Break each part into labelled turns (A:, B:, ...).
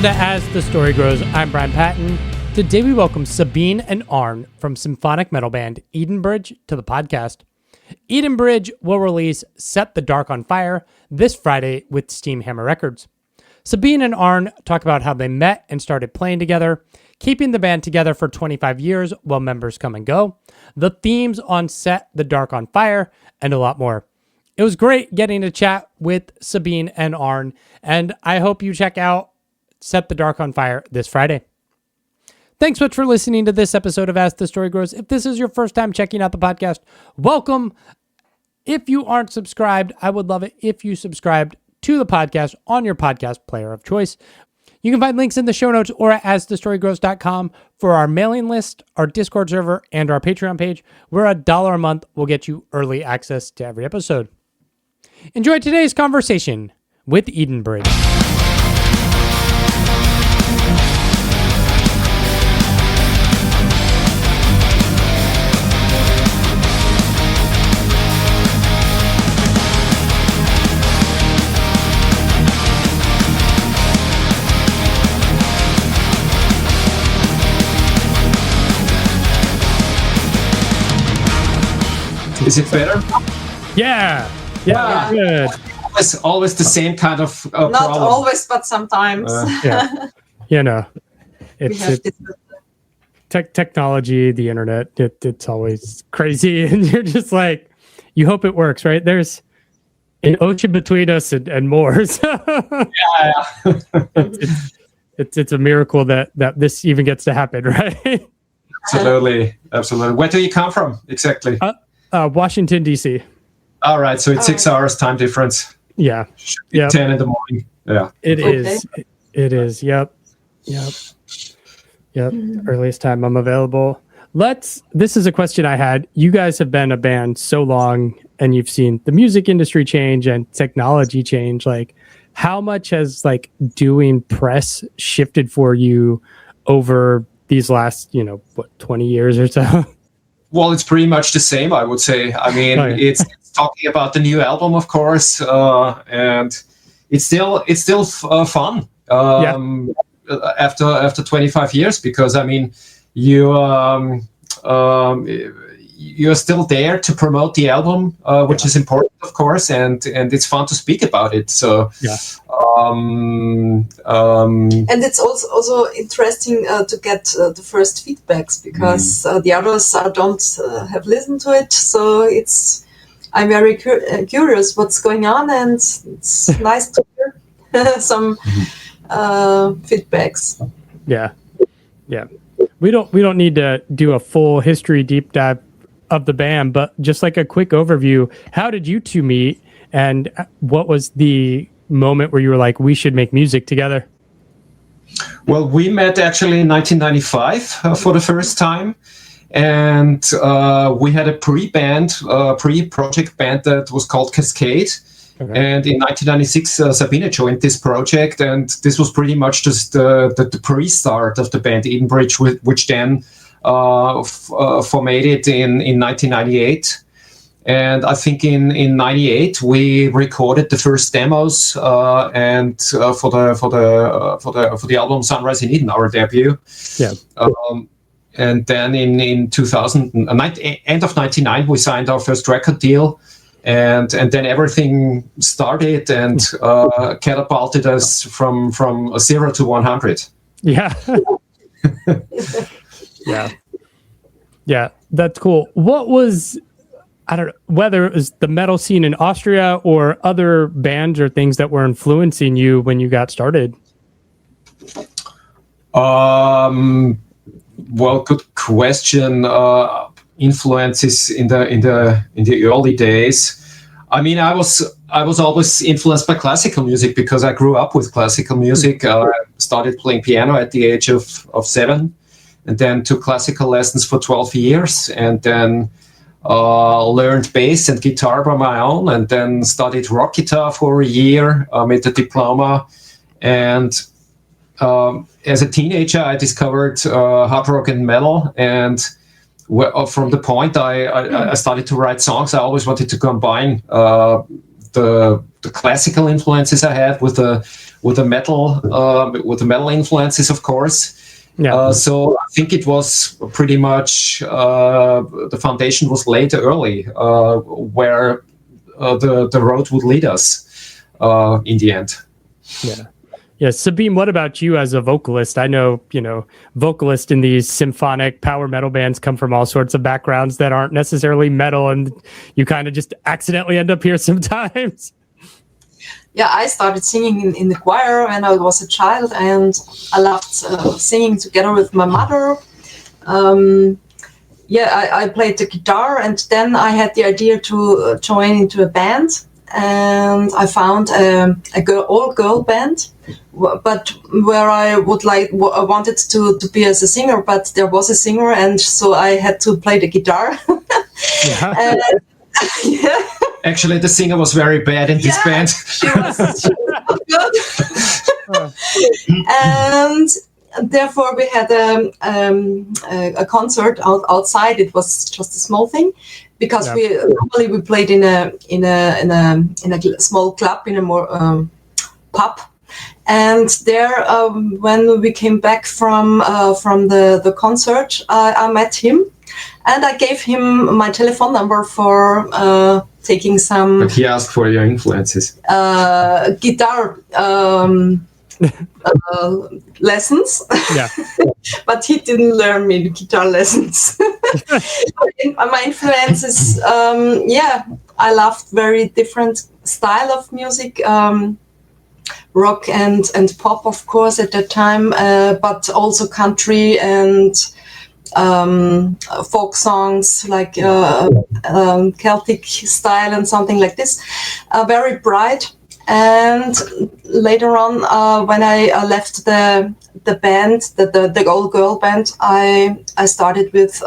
A: Welcome to As the Story Grows. I'm Brian Patton. Today we welcome Sabine and Arne from Symphonic Metal band Edenbridge to the podcast. Edenbridge will release Set the Dark on Fire this Friday with Steamhammer Records. Sabine and Arne talk about how they met and started playing together, keeping the band together for 25 years while members come and go, the themes on Set the Dark on Fire, and a lot more. It was great getting to chat with Sabine and Arne, and I hope you check out Set the Dark on Fire this Friday. Thanks so much for listening to this episode of As the Story Grows. If this is your first time checking out the podcast, welcome. If you aren't subscribed, I would love it if you subscribed to the podcast on your podcast player of choice. You can find links in the show notes or at asthestorygrows.com for our mailing list, our Discord server, and our Patreon page, where $1 a month will get you early access to every episode. Enjoy today's conversation with Edenbridge.
B: Is it better?
A: Yeah, good.
B: Always the same kind of
C: Not
B: problem.
C: always, but sometimes.
A: Yeah, it's technology, the internet. It's always crazy, and you're just like, you hope it works, right? There's an ocean between us and more. So it's a miracle that this even gets to happen, right?
B: Absolutely. Where do you come from exactly?
A: Washington, D.C.
B: All right, so it's 6 hours time difference.
A: Yeah.
B: Should be 10 in the morning. Yeah.
A: It is. It is. Yep. Earliest time I'm available. This is a question I had. You guys have been a band so long and you've seen the music industry change and technology change. Like, how much has doing press shifted for you over these last, 20 years or so?
B: Well, it's pretty much the same, I would say. I mean, it's talking about the new album, of course, and it's still fun after 25 years, because I mean, you're still there to promote the album, which is important, of course, and it's fun to speak about it. So
C: and it's also interesting to get the first feedbacks, because the others don't have listened to it. So I'm very curious what's going on, and it's nice to hear some feedbacks.
A: Yeah. We don't need to do a full history deep dive of the band, but just like a quick overview. How did you two meet, and what was the moment where you were like, we should make music together?
B: Well, we met actually in 1995 for the first time, and we had a pre-project band that was called Cascade. Okay. And in 1996, Sabine joined this project, and this was pretty much just the pre-start of the band Edenbridge, which then formated in 1998. And I think in 98 we recorded the first demos and for the album Sunrise in Eden, our debut. Yeah. And then in 2000, end of 99, we signed our first record deal, and then everything started and catapulted us from 0 to 100.
A: Yeah. Yeah, that's cool. What was, I don't know, whether it was the metal scene in Austria or other bands or things that were influencing you when you got started?
B: Well, good question. Influences in the early days. I mean, I was always influenced by classical music because I grew up with classical music. I started playing piano at the age of 7, and then took classical lessons for 12 years, and then learned bass and guitar by my own, and then studied rock guitar for a year, made a diploma, and as a teenager, I discovered hard rock and metal, and from the point I started to write songs, I always wanted to combine the classical influences I had with the metal influences, of course.
A: Yeah.
B: So I think it was pretty much the foundation was laid early, where the road would lead us in the end.
A: Yeah. Yeah. Sabine, what about you as a vocalist? I know, vocalists in these symphonic power metal bands come from all sorts of backgrounds that aren't necessarily metal, and you kind of just accidentally end up here sometimes.
C: Yeah, I started singing in the choir when I was a child, and I loved singing together with my mother. I played the guitar, and then I had the idea to join into a band, and I found a all-girl band, but where I wanted to be as a singer, but there was a singer, and so I had to play the guitar.
A: Yeah.
C: Yeah.
B: Actually, the singer was very bad in this band.
C: She was good. And therefore we had a concert outside. It was just a small thing, because we normally played in a small club, in a more pub. And there, when we came back from the concert, I met him, and I gave him my telephone number for taking some.
B: But he asked for your influences.
C: Guitar lessons.
A: Yeah.
C: But he didn't learn me the guitar lessons. My influences, I loved very different style of music. Rock and pop, of course, at that time, but also country and folk songs, like Celtic style and something like this. Very bright. And later on, when I left the band, the old girl band, I started with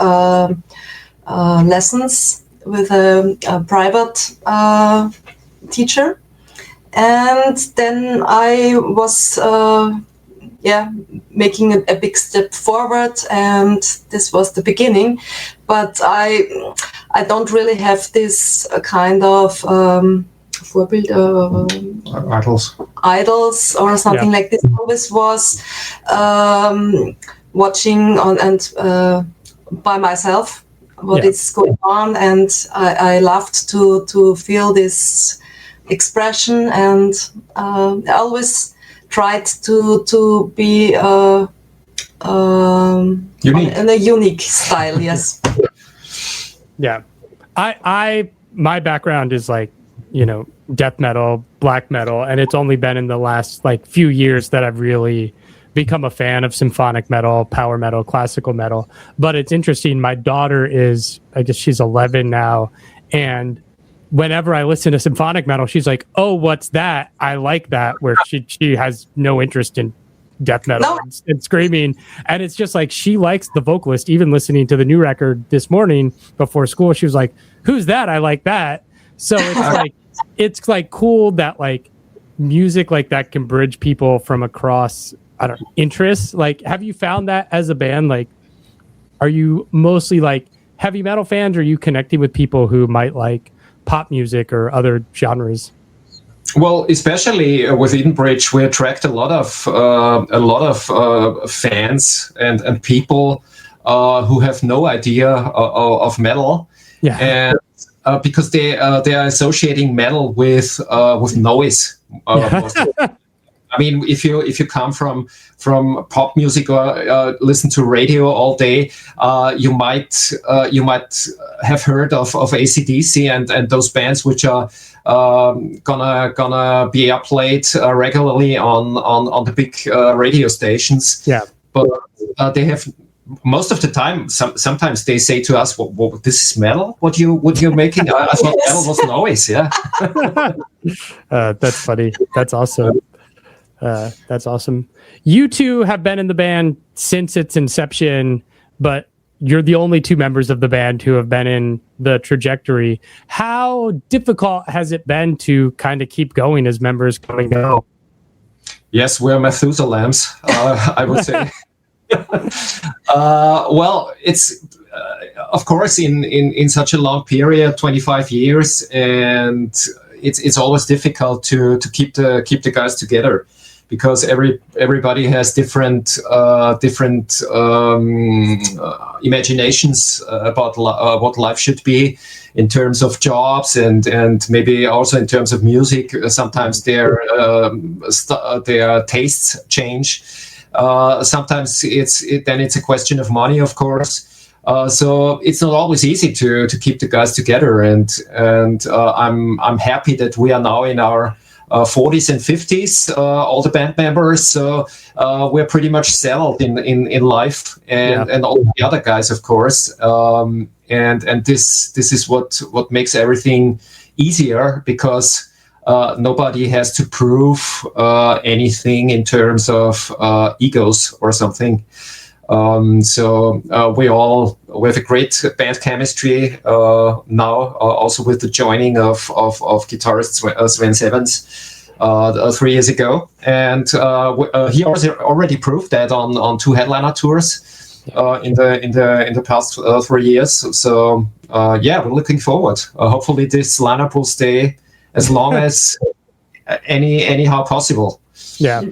C: lessons with a private teacher. And then I was making a big step forward, and this was the beginning. But I don't really have this kind of idols or something like this. Always was watching on and by myself what is going on, and I loved to feel this expression, and I always tried to be
B: unique.
C: In a unique style. Yes.
A: Yeah. My background is like, death metal, black metal, and it's only been in the last few years that I've really become a fan of symphonic metal, power metal, classical metal. But it's interesting. My daughter is, I guess she's 11 now, and whenever I listen to symphonic metal, she's like, "Oh, what's that? I like that." Where she has no interest in death metal and screaming, and it's just like she likes the vocalist. Even listening to the new record this morning before school, she was like, "Who's that? I like that." So it's cool that music like that can bridge people from across interests. Have you found that as a band? Are you mostly heavy metal fans, or are you connecting with people who might like pop music or other genres?
B: Well, especially with Edenbridge, we attract a lot of fans and people who have no idea of metal, and because they are associating metal with noise. I mean, if you come from pop music or listen to radio all day, you might have heard of AC/DC and those bands which are gonna be played regularly on the big radio stations.
A: Yeah,
B: but they have. Most of the time, sometimes they say to us, well, this is metal? What you're making? I thought metal was noise, yeah.
A: That's funny. That's awesome. That's awesome. You two have been in the band since its inception, but you're the only two members of the band who have been in the trajectory. How difficult has it been to kind of keep going as members come and go?
B: Yes, we're Methuselahs, I would say. Well, it's of course in such a long period, 25 years, and it's always difficult to keep the guys together, because everybody has different imaginations about what life should be in terms of jobs, and maybe also in terms of music. Sometimes their tastes change. Sometimes it's a question of money, of course. So it's not always easy to keep the guys together, and I'm happy that we are now in our 40s and 50s, all the band members. So we're pretty much settled in life, and all the other guys, of course. And this is what makes everything easier, because nobody has to prove anything in terms of egos or something. So we have a great band chemistry now, also with the joining of guitarist Sven Sevens 3 years ago, and he already proved that on 2 headliner tours in the past 3 years. So we're looking forward. Hopefully this lineup will stay as long as anyhow possible.
A: Yeah.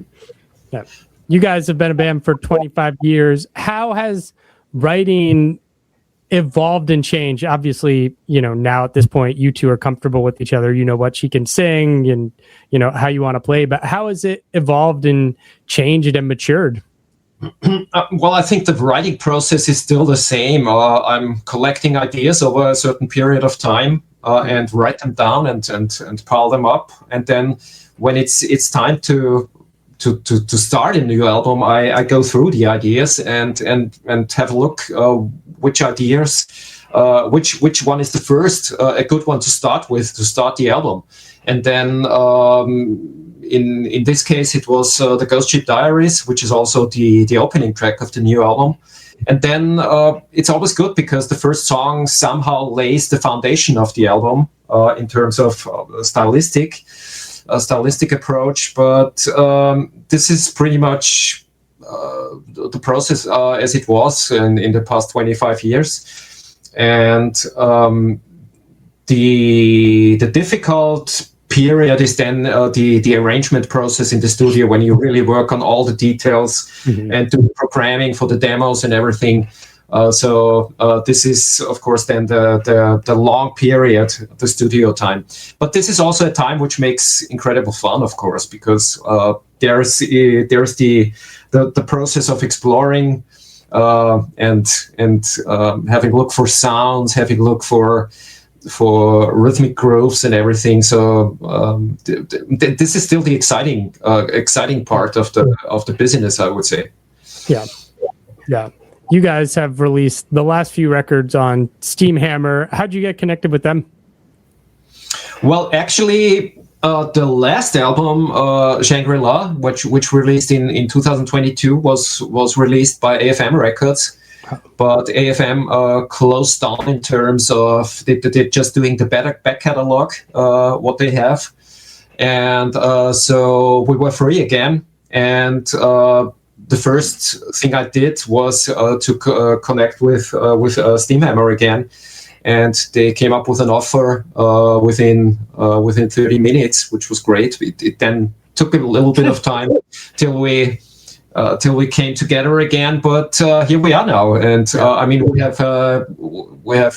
A: You guys have been a band for 25 years. How has writing evolved and changed? Obviously, now at this point, you two are comfortable with each other. You know what she can sing and, how you want to play. But how has it evolved and changed and matured?
B: Well, I think the writing process is still the same. I'm collecting ideas over a certain period of time and write them down and pile them up. And then when it's time to start a new album, I go through the ideas and have a look which ideas, which one is the first a good one to start with to start the album. And then in this case it was the Ghostship Diaries, which is also the opening track of the new album. And then it's always good because the first song somehow lays the foundation of the album in terms of stylistic approach, but this is pretty much the process as it was in the past 25 years. And the difficult period is then the arrangement process in the studio, when you really work on all the details and do programming for the demos and everything. So this is, of course, then the long period, the studio time. But this is also a time which makes incredible fun, of course, because there's the process of exploring and having a look for sounds, having a look for rhythmic grooves and everything. So this is still the exciting part of the business, I would say.
A: Yeah. You guys have released the last few records on Steamhammer. How'd you get connected with them?
B: Well, actually, the last album, Shangri-La, which released in 2022, was released by AFM Records. But AFM closed down in terms of they're just doing the back catalog, what they have. And so we were free again. And the first thing I did was to connect with Steamhammer again, and they came up with an offer within 30 minutes, which was great. It then took a little bit of time till we came together again, but here we are now. And I mean, we have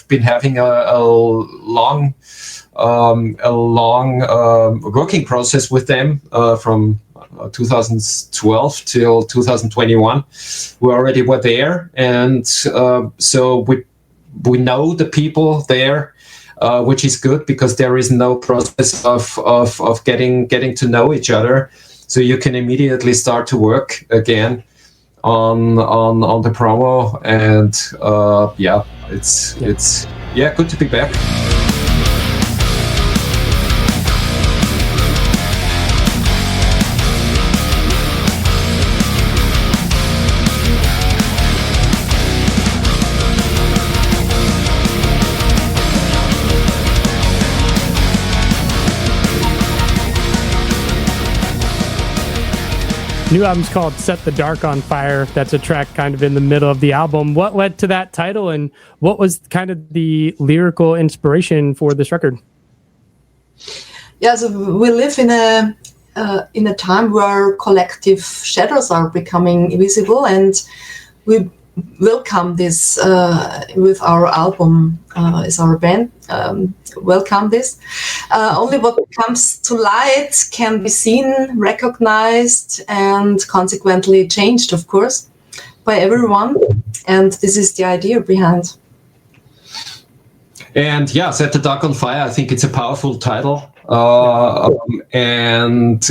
B: been having a long working process with them from 2012 till 2021. We already were there, and so we know the people there, which is good, because there is no process of getting to know each other. So you can immediately start to work again on the promo, and it's good to be back.
A: New album's called Set the Dark on Fire. That's a track kind of in the middle of the album. What led to that title, and what was kind of the lyrical inspiration for this record?
C: Yeah, so we live in a time where collective shadows are becoming visible, and we welcome this with our album as our band. Welcome this. Only what comes to light can be seen, recognized, and consequently changed, of course, by everyone. And this is the idea behind.
B: And yeah, Set the Dark on Fire, I think it's a powerful title. And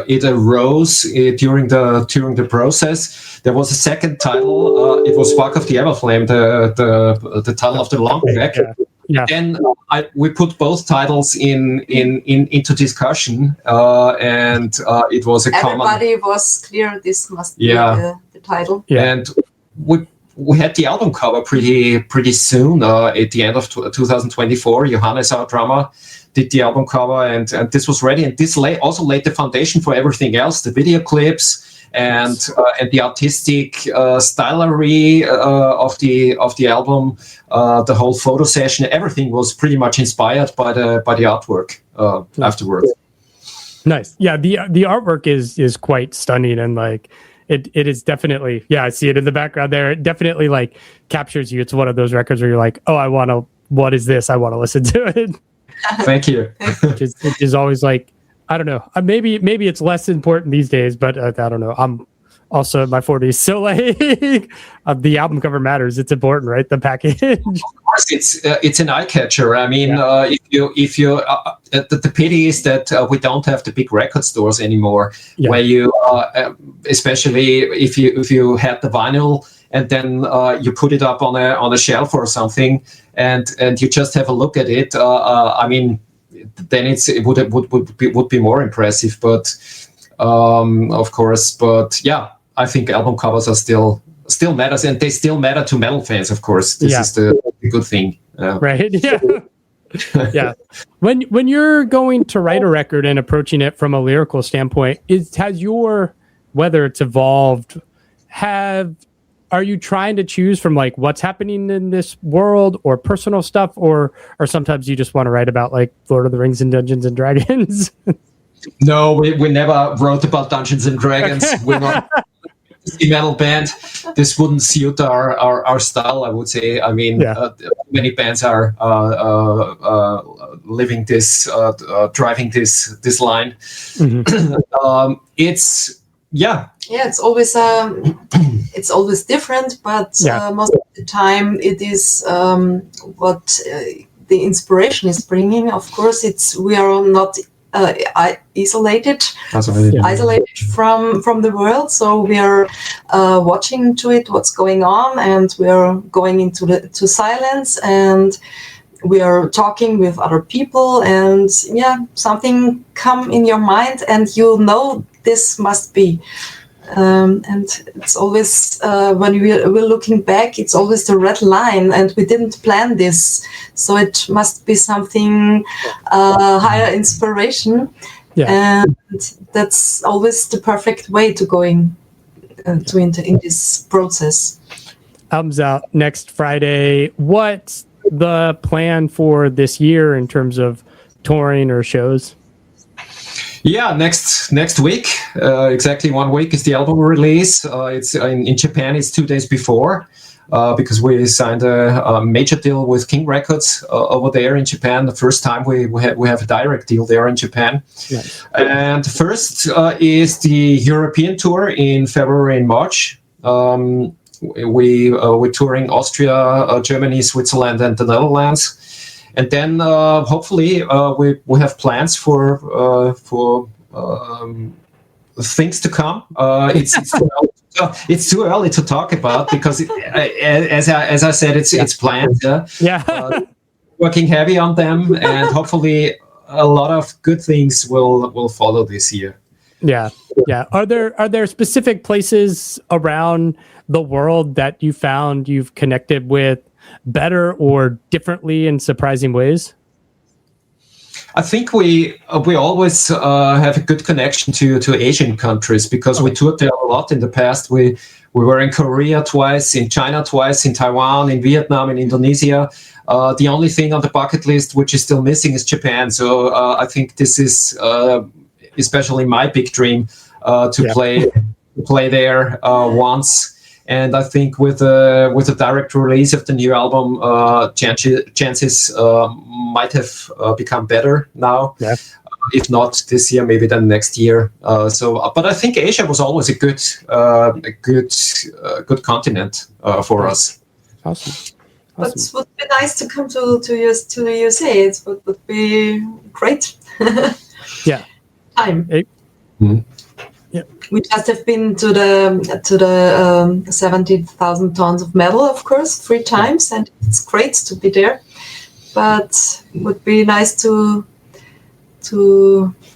B: it arose during the process. There was a second title. It was Spark of the Everflame, the title of the long track.
A: Yeah.
B: Then we put both titles into discussion, and it was a
C: Everybody was clear this must be the title.
B: Yeah. And we had the album cover pretty soon. At the end of 2024, Johannes, our drummer, did the album cover, and this was ready. And this also laid the foundation for everything else: the video clips and the artistic stylery of the album, the whole photo session. Everything was pretty much inspired by the artwork afterwards.
A: Nice. Yeah, the artwork is quite stunning, and like it is definitely, I see it in the background there. It definitely like captures you. It's one of those records where you're like, oh, what is this? I want to listen to it.
B: Thank you.
A: Which is always like, I don't know. Maybe it's less important these days, but I don't know. I'm also in my 40s, so like the album cover matters. It's important, right? The package.
B: Of course, it's an eye catcher. I mean, if you the pity is that we don't have the big record stores anymore, where you, especially if you had the vinyl and then you put it up on a shelf or something, and you just have a look at it. I mean, then it would be more impressive. But of course, I think album covers are still matters, and they still matter to metal fans. Of course, this is the good thing.
A: Right? Yeah. Yeah. When you're going to write a record and approaching it from a lyrical standpoint, has your, whether it's evolved, are you trying to choose from like what's happening in this world or personal stuff, or sometimes you just want to write about like Lord of the Rings and Dungeons and Dragons?
B: No, we never wrote about Dungeons and Dragons. We're not a metal band. This wouldn't suit our style, I would say. I mean, many bands are living this, driving this line. Mm-hmm.
C: It's always different, but most of the time it is what the inspiration is bringing. Of course, we are not isolated from the world, so we are watching to it what's going on, and we are going into silence, and we are talking with other people, and something come in your mind, and this must be. And it's always when we're looking back, it's always the red line, and we didn't plan this, so it must be something higher inspiration, and that's always the perfect way to going in this process.
A: Album's out next Friday. What's the plan for this year in terms of touring or shows?
B: Yeah, next week, exactly 1 week is the album release. It's in Japan. It's 2 days before, because we signed a major deal with King Records over there in Japan. The first time we have a direct deal there in Japan. Yes. And first is the European tour in February and March. We're touring Austria, Germany, Switzerland, and the Netherlands. And then hopefully we have plans for things to come. It's too early to talk about, because as I said, it's planned. Working heavy on them, and hopefully a lot of good things will follow this year.
A: Yeah. Are there specific places around the world that you found you've connected with better or differently in surprising ways?
B: I think we always have a good connection to Asian countries, because we toured there a lot in the past. We We were in Korea twice, in China twice, in Taiwan, in Vietnam, in Indonesia. The only thing on the bucket list which is still missing is Japan. So I think this is especially my big dream to play there once. And I think with the direct release of the new album, chances might have become better now.
A: Yeah.
B: If not this year, maybe then next year. But I think Asia was always a good continent for us.
A: Awesome.
C: But it would be nice to come to the USA. It would be great.
A: Yeah.
C: Time.
B: Mm-hmm.
A: Yeah.
C: We just have been to the 70,000 tons of metal, of course, 3 times, and it's great to be there. But it would be nice to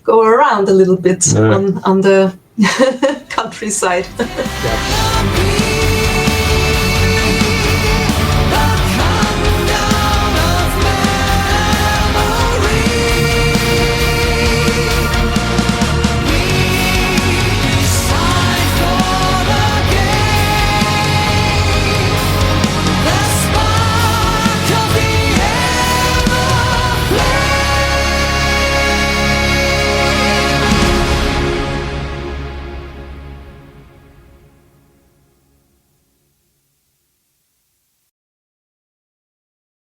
C: go around a little bit on the countryside.
A: Yeah.